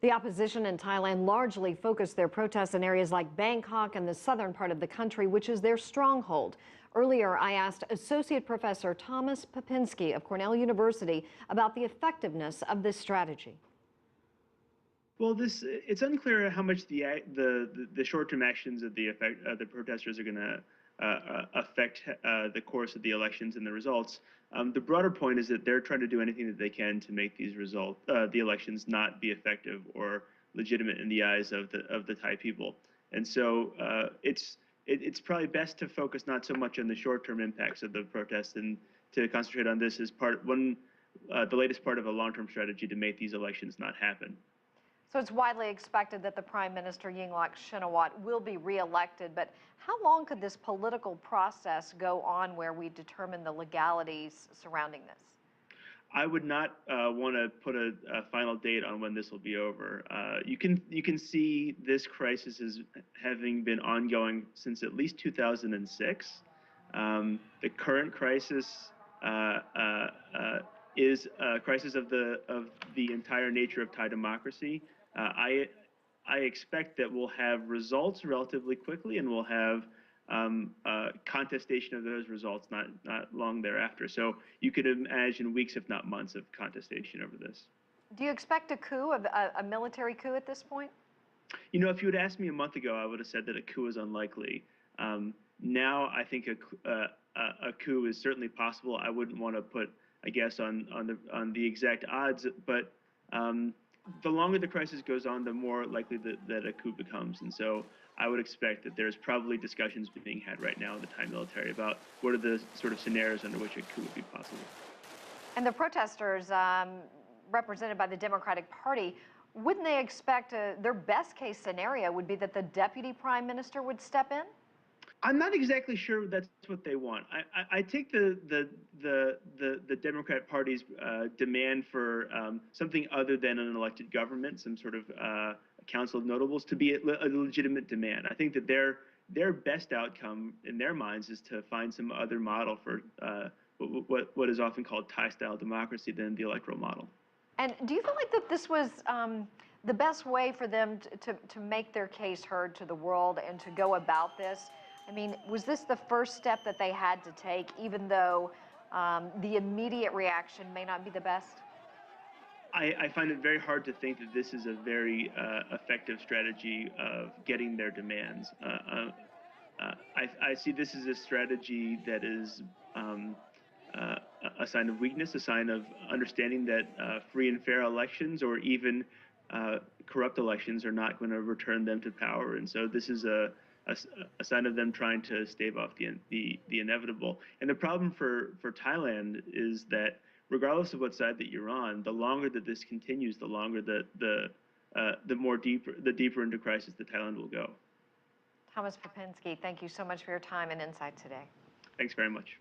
The opposition in Thailand largely focused their protests in areas like Bangkok and the southern part of the country, which is their stronghold. Earlier, I asked Associate Professor Thomas Popinski of Cornell University about the effectiveness of this strategy. Well, it's unclear how much the short-term actions of the protesters are going to affect the course of the elections and the results. The broader point is that they're trying to do anything that they can to make these the elections not be effective or legitimate in the eyes of the Thai people. And so it's probably best to focus not so much on the short-term impacts of the protests and to concentrate on this as the latest part of a long-term strategy to make these elections not happen. So it's widely expected that the Prime Minister Yingluck Shinawatra will be reelected, but how long could this political process go on where we determine the legalities surrounding this? I would not want to put a final date on when this will be over. You can see this crisis as having been ongoing since at least 2006. The current crisis is a crisis of the entire nature of Thai democracy. I expect that we'll have results relatively quickly, and we'll have contestation of those results not long thereafter. So you could imagine weeks, if not months, of contestation over this. Do you expect a coup, a military coup at this point? You know, if you had asked me a month ago, I would have said that a coup is unlikely. Now I think a coup is certainly possible. I wouldn't want to put a guess on the exact odds, but the longer the crisis goes on, the more likely that a coup becomes. And so I would expect that there's probably discussions being had right now in the Thai military about what are the sort of scenarios under which a coup would be possible. And the protesters represented by the Democratic Party, wouldn't they expect their best case scenario would be that the deputy prime minister would step in? I'm not exactly sure that's what they want. I take the Democrat Party's demand for something other than an elected government, some sort of council of notables, to be a legitimate demand. I think that their best outcome in their minds is to find some other model for what is often called Thai-style democracy than the electoral model. And do you feel like that this was the best way for them to make their case heard to the world and to go about this? I mean, was this the first step that they had to take, even though the immediate reaction may not be the best? I find it very hard to think that this is a very effective strategy of getting their demands. I see this as a strategy that is a sign of weakness, a sign of understanding that free and fair elections or even corrupt elections are not going to return them to power. And so this is a sign of them trying to stave off the inevitable. And the problem for Thailand is that regardless of what side that you're on, the longer that this continues, the longer the deeper into crisis that Thailand will go. Thomas Popinski, thank you so much for your time and insight today. Thanks very much.